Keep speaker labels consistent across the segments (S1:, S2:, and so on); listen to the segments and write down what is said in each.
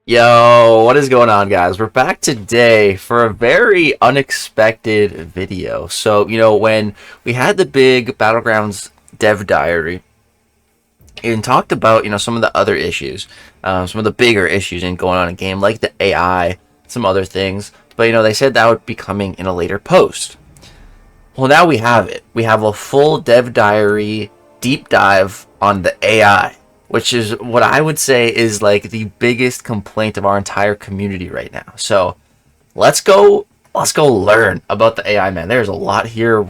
S1: Yo, what is going on, guys? We're back today for a very unexpected video. When we had the big Battlegrounds dev diary and talked about, some of the other issues, some of the bigger issues going on in game, like the AI, some other things. But, they said that would be coming in a later post. Well, now we have it. We have a full dev diary deep dive on the AI, which is what I would say is like the biggest complaint of our entire community right now. So let's go learn about the AI, man. There's a lot here.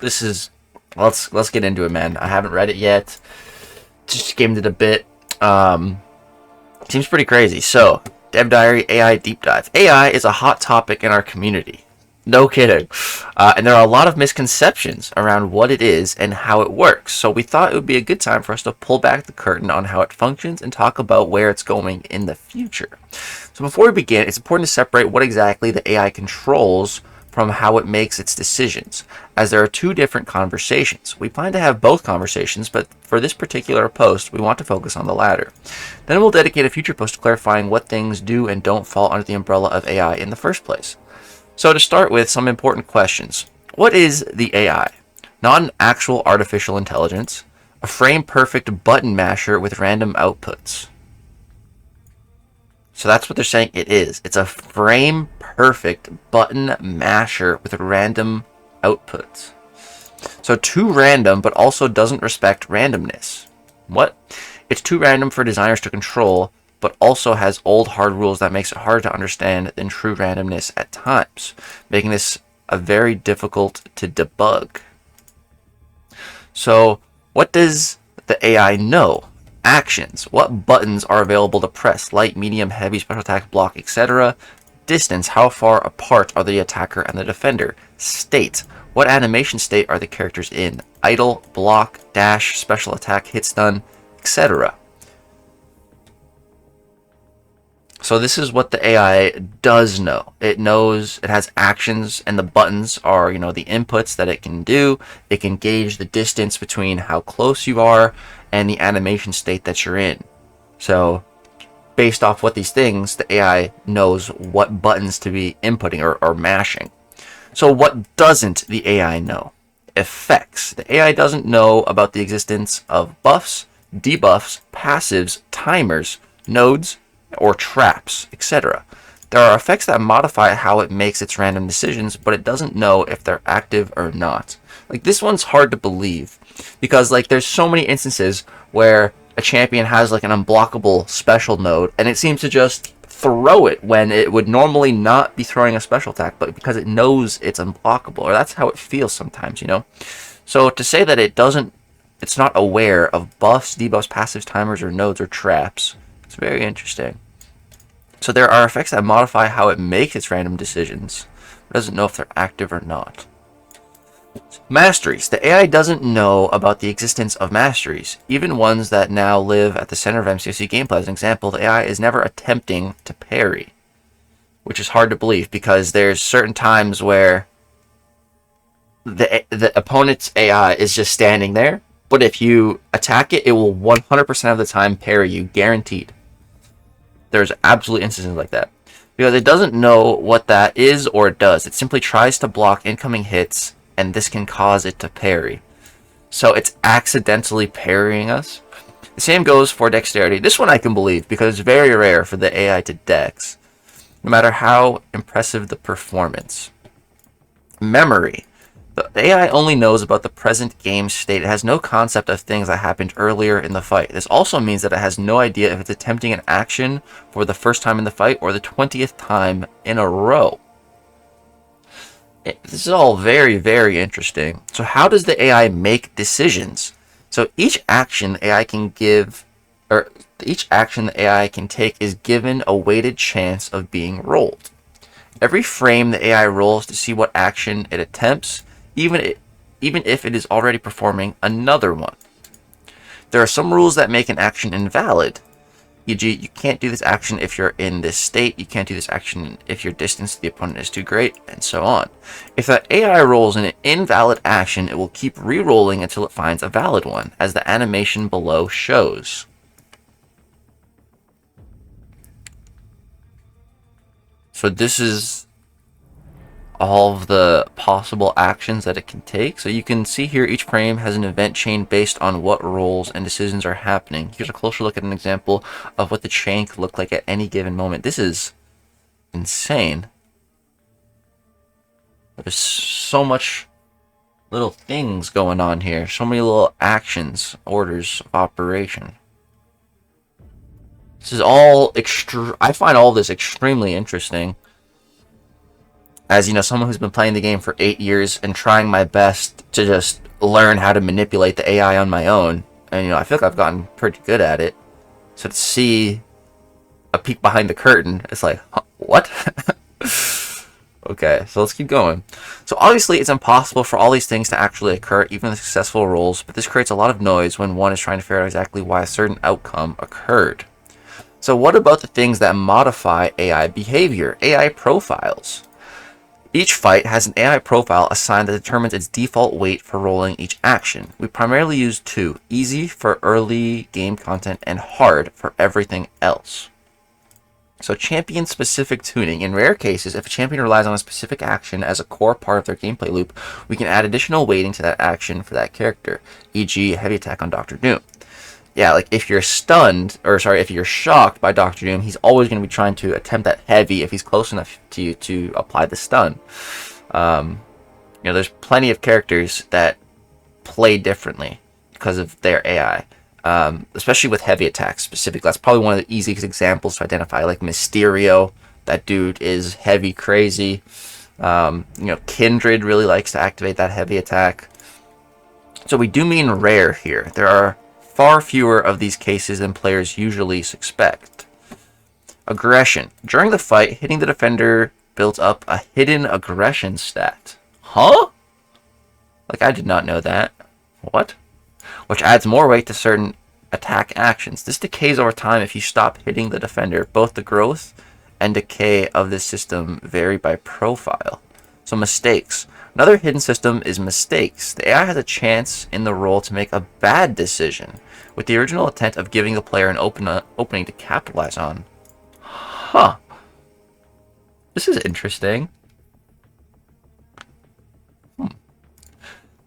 S1: Let's get into it, man. I haven't read it yet. Just skimmed it a bit. Seems pretty crazy. So, Dev Diary AI deep dive. AI is a hot topic in our community. No kidding. And there are a lot of misconceptions around what it is and how it works. So we thought it would be a good time for us to pull back the curtain on how it functions and talk about where it's going in the future. So before we begin, it's important to separate what exactly the AI controls from how it makes its decisions, as there are two different conversations. We plan to have both conversations, but for this particular post, we want to focus on the latter. Then we'll dedicate a future post to clarifying what things do and don't fall under the umbrella of AI in the first place. So to start with, some important questions. What is the AI? Not an actual artificial intelligence, a frame-perfect button masher with random outputs. So that's what they're saying it is. It's a frame-perfect button masher with random outputs. So too random, but also doesn't respect randomness. What? It's too random for designers to control, but also has old hard rules that makes it harder to understand than true randomness at times, making this a very difficult to debug. So, what does the AI know? Actions. What buttons are available to press? Light, medium, heavy, special attack, block, etc. Distance. How far apart are the attacker and the defender? State. What animation state are the characters in? Idle, block, dash, special attack, hit stun, etc. So this is what the AI does know. It knows it has actions, and the buttons are, the inputs that it can do. It can gauge the distance between how close you are and the animation state that you're in. So based off what these things, the AI knows what buttons to be inputting or mashing. So what doesn't the AI know? Effects. The AI doesn't know about the existence of buffs, debuffs, passives, timers, nodes, or traps, etc. There are effects that modify how it makes its random decisions, but it doesn't know if they're active or not. Like, this one's hard to believe, because there's so many instances where a champion has an unblockable special node, and it seems to just throw it when it would normally not be throwing a special attack, but because it knows it's unblockable, or that's how it feels sometimes, So to say that it's not aware of buffs, debuffs, passives, timers, or nodes, or traps, it's very interesting. So there are effects that modify how it makes its random decisions. It doesn't know if they're active or not. Masteries. The AI doesn't know about the existence of masteries, even ones that now live at the center of MCOC gameplay. As an example, the AI is never attempting to parry, which is hard to believe because there's certain times where the opponent's AI is just standing there, but if you attack it, it will 100% of the time parry you, guaranteed. There's absolute instances like that. Because it doesn't know what that is or it does. It simply tries to block incoming hits, and this can cause it to parry. So it's accidentally parrying us. The same goes for dexterity. This one I can believe, because it's very rare for the AI to dex, no matter how impressive the performance. Memory. The AI only knows about the present game state. It has no concept of things that happened earlier in the fight. This also means that it has no idea if it's attempting an action for the first time in the fight or the 20th time in a row. This is all very, very interesting. So how does the AI make decisions? So each action the AI can take is given a weighted chance of being rolled. Every frame the AI rolls to see what action it attempts, even if it is already performing another one. There are some rules that make an action invalid. E.g., you can't do this action if you're in this state, you can't do this action if your distance to the opponent is too great, and so on. If that AI rolls an invalid action, it will keep re-rolling until it finds a valid one, as the animation below shows. So this is all of the possible actions that it can take. So you can see here each frame has an event chain based on what roles and decisions are happening. Here's a closer look at an example of what the chain could look like at any given moment. This is insane. There's so much little things going on here. So many little actions, orders of operation. This is all I find all this extremely interesting. As, you know, someone who's been playing the game for 8 years and trying my best to just learn how to manipulate the AI on my own. And, you know, I feel like I've gotten pretty good at it. So to see a peek behind the curtain, it's like, huh, what? Okay, so let's keep going. So obviously it's impossible for all these things to actually occur, even the successful roles, but this creates a lot of noise when one is trying to figure out exactly why a certain outcome occurred. So what about the things that modify AI behavior? AI profiles. Each fight has an AI profile assigned that determines its default weight for rolling each action. We primarily use two, easy for early game content and hard for everything else. So champion-specific tuning. In rare cases, if a champion relies on a specific action as a core part of their gameplay loop, we can add additional weighting to that action for that character, e.g. heavy attack on Dr. Doom. Yeah, like if you're if you're shocked by Dr. Doom, he's always going to be trying to attempt that heavy if he's close enough to you to apply the stun. You know, there's plenty of characters that play differently because of their AI. Especially with heavy attacks specifically. That's probably one of the easiest examples to identify, like Mysterio. That dude is heavy crazy. You know, Kindred really likes to activate that heavy attack. So we do mean rare here. There are far fewer of these cases than players usually suspect. Aggression. During the fight, hitting the defender builds up a hidden aggression stat. Huh? Like, I did not know that. What? Which adds more weight to certain attack actions. This decays over time if you stop hitting the defender. Both the growth and decay of this system vary by profile. So mistakes. Another hidden system is mistakes. The AI has a chance in the role to make a bad decision, with the original intent of giving the player an opening to capitalize on. Huh. This is interesting.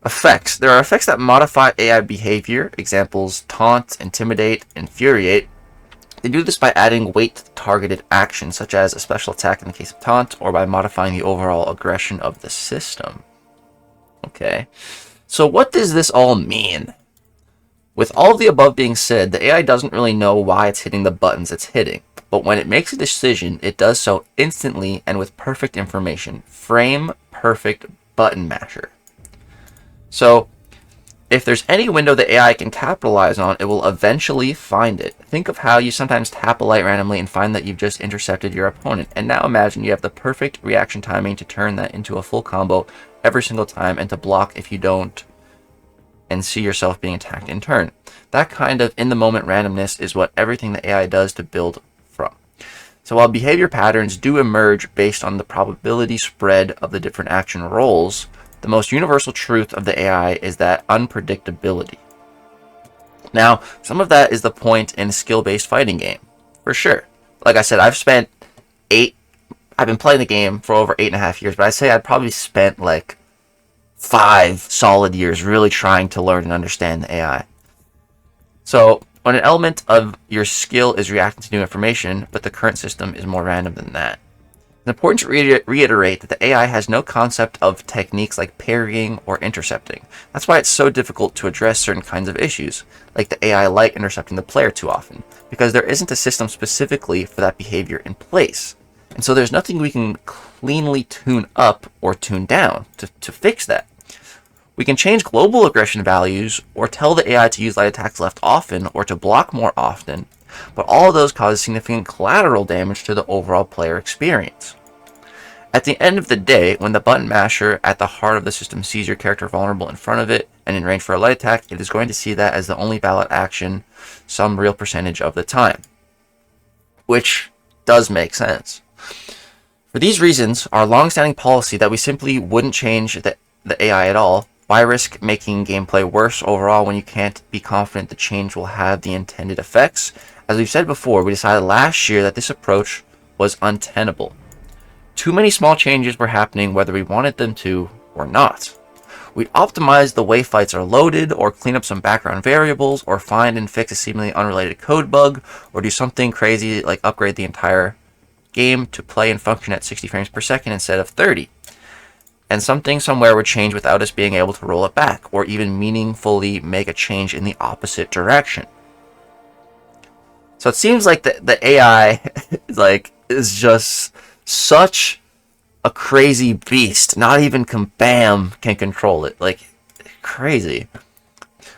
S1: Effects. There are effects that modify AI behavior. Examples: taunt, intimidate, infuriate. They do this by adding weight to the targeted action, such as a special attack in the case of taunt, or by modifying the overall aggression of the system. Okay, so what does this all mean? With all of the above being said, the AI doesn't really know why it's hitting the buttons it's hitting, but when it makes a decision, it does so instantly and with perfect information. Frame perfect button masher. So, if there's any window the AI can capitalize on, it will eventually find it. Think of how you sometimes tap a light randomly and find that you've just intercepted your opponent. And now imagine you have the perfect reaction timing to turn that into a full combo every single time and to block if you don't and see yourself being attacked in turn. That kind of in-the-moment randomness is what everything the AI does to build from. So while behavior patterns do emerge based on the probability spread of the different action roles, the most universal truth of the AI is that unpredictability. Now, some of that is the point in a skill-based fighting game, for sure. Like I said, I've been playing the game for over 8.5 years, but I'd say I'd probably spent like 5 solid years really trying to learn and understand the AI. So, when an element of your skill is reacting to new information, but the current system is more random than that. It's important to reiterate that the AI has no concept of techniques like parrying or intercepting. That's why it's so difficult to address certain kinds of issues, like the AI light intercepting the player too often, because there isn't a system specifically for that behavior in place. And so there's nothing we can cleanly tune up or tune down to fix that. We can change global aggression values or tell the AI to use light attacks less often or to block more often, but all of those cause significant collateral damage to the overall player experience. At the end of the day, when the button masher at the heart of the system sees your character vulnerable in front of it and in range for a light attack, it is going to see that as the only valid action some real percentage of the time. Which does make sense. For these reasons, our long-standing policy that we simply wouldn't change the AI at all. Why risk making gameplay worse overall when you can't be confident the change will have the intended effects? As we've said before, we decided last year that this approach was untenable. Too many small changes were happening whether we wanted them to or not. We'd optimize the way fights are loaded, or clean up some background variables, or find and fix a seemingly unrelated code bug, or do something crazy like upgrade the entire game to play and function at 60 frames per second instead of 30. And something somewhere would change without us being able to roll it back, or even meaningfully make a change in the opposite direction. So it seems like the AI is just such a crazy beast. Not even Kabam can control it. Like, crazy.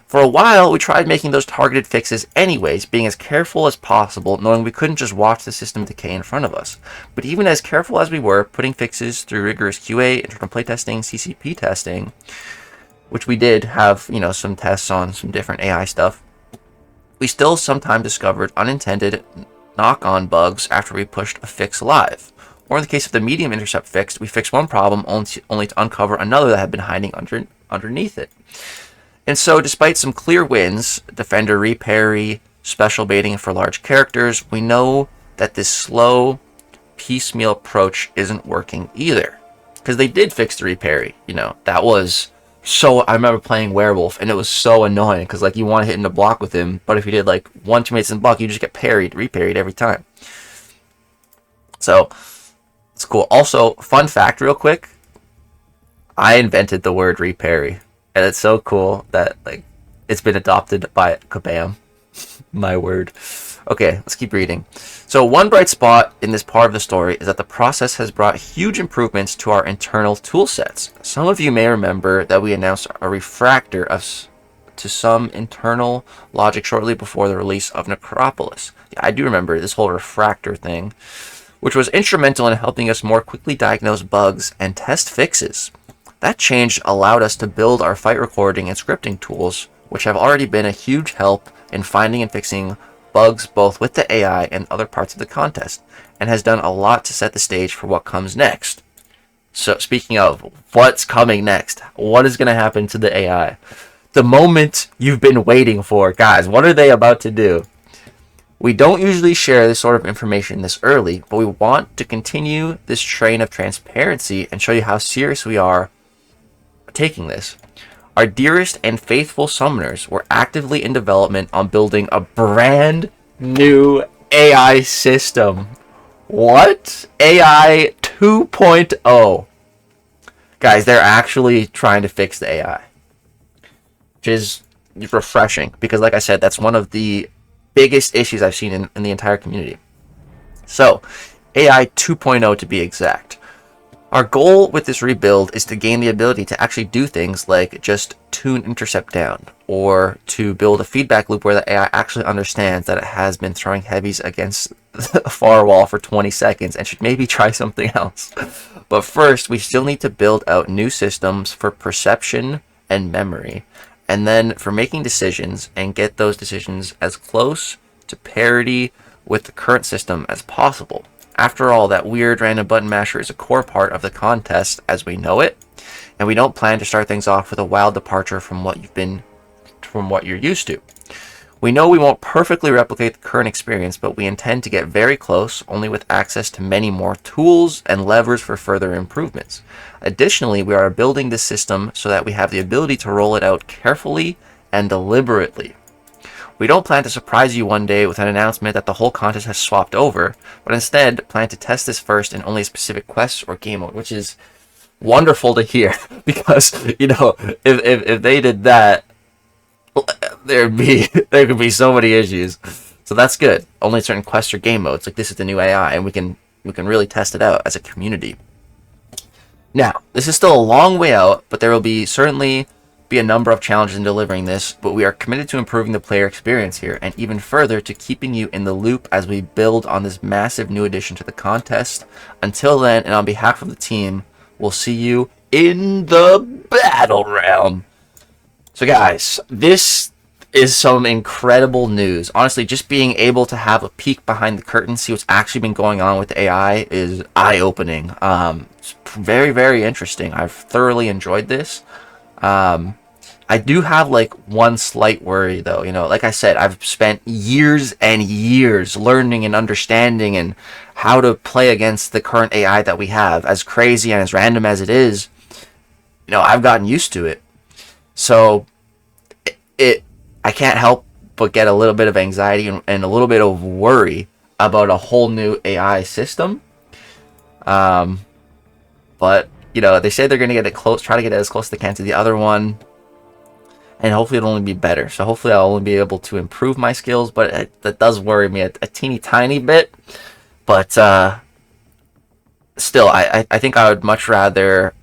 S1: For a while, we tried making those targeted fixes anyways, being as careful as possible, knowing we couldn't just watch the system decay in front of us. But even as careful as we were, putting fixes through rigorous QA, internal playtesting, CCP testing, which we did have, some tests on some different AI stuff, we still sometimes discovered unintended knock-on bugs after we pushed a fix live. Or in the case of the medium intercept fix, we fixed one problem only to uncover another that had been hiding underneath it. And so, despite some clear wins, defender reparry, special baiting for large characters, we know that this slow, piecemeal approach isn't working either. Because they did fix the reparry, that was so... I remember playing Werewolf, and it was so annoying, because, you want to hit in the block with him, but if you did, 1 teammates in the block, you just get reparried every time. So, it's cool. Also, fun fact real quick, I invented the word reparry. And it's so cool that it's been adopted by Kabam. My word. Okay, let's keep reading. So one bright spot in this part of the story is that the process has brought huge improvements to our internal tool sets. Some of you may remember that we announced a refactor to some internal logic shortly before the release of Necropolis. Yeah, I do remember this whole refactor thing, which was instrumental in helping us more quickly diagnose bugs and test fixes. That change allowed us to build our fight recording and scripting tools, which have already been a huge help in finding and fixing bugs both with the AI and other parts of the contest, and has done a lot to set the stage for what comes next. So speaking of what's coming next, what is going to happen to the AI? The moment you've been waiting for. Guys, what are they about to do? We don't usually share this sort of information this early, but we want to continue this train of transparency and show you how serious we are taking this. Our dearest and faithful summoners were actively in development on building a brand new AI system. What? AI 2.0. Guys, they're actually trying to fix the AI, which is refreshing because, like I said, that's one of the biggest issues I've seen in the entire community. So, AI 2.0 to be exact. Our goal with this rebuild is to gain the ability to actually do things like just tune intercept down, or to build a feedback loop where the AI actually understands that it has been throwing heavies against the firewall for 20 seconds and should maybe try something else. But first, we still need to build out new systems for perception and memory, and then for making decisions and get those decisions as close to parity with the current system as possible. After all, that weird random button masher is a core part of the contest as we know it, and we don't plan to start things off with a wild departure from what you're used to. We know we won't perfectly replicate the current experience, but we intend to get very close, only with access to many more tools and levers for further improvements. Additionally, we are building this system so that we have the ability to roll it out carefully and deliberately. We don't plan to surprise you one day with an announcement that the whole contest has swapped over, but instead plan to test this first in only a specific quest or game mode, which is wonderful to hear, because, if they did that, there could be so many issues. So that's good. Only certain quests or game modes, like this is the new AI, and we can really test it out as a community. Now, this is still a long way out, but there will certainly be a number of challenges in delivering this, but we are committed to improving the player experience here, and even further to keeping you in the loop as we build on this massive new addition to the contest. Until then, and on behalf of the team, we'll see you in the battle realm. So guys, this is some incredible news. Honestly, just being able to have a peek behind the curtain, see what's actually been going on with the AI is eye-opening. It's very, very interesting. I've thoroughly enjoyed this. I do have like one slight worry though. You know, like I said, I've spent years and years learning and understanding and how to play against the current AI that we have. As crazy and as random as it is, you know, I've gotten used to it. So I can't help but get a little bit of anxiety and a little bit of worry about a whole new AI system. But you know, they say they're gonna get it close, try to get it as close as they can to the other one, and hopefully it'll only be better. So hopefully I'll only be able to improve my skills, but that does worry me a teeny tiny bit. But still, I think I would much rather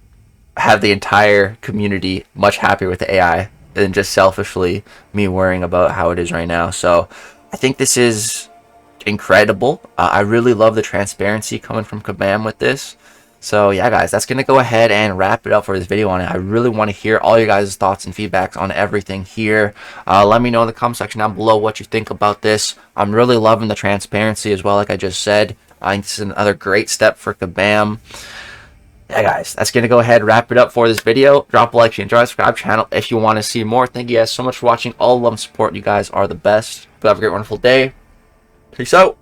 S1: have the entire community much happier with the AI than just selfishly me worrying about how it is right now. So I think this is incredible. I really love the transparency coming from Kabam with this. So yeah, guys, that's going to go ahead and wrap it up for this video on it. I really want to hear all your guys' thoughts and feedbacks on everything here. Let me know in the comment section down below what you think about this. I'm really loving the transparency as well, like I just said. I think this is another great step for Kabam. Yeah, guys, that's going to go ahead and wrap it up for this video. Drop a like if you enjoyed, subscribe to the channel if you want to see more. Thank you guys so much for watching. All love and support. You guys are the best. Have a great, wonderful day. Peace out.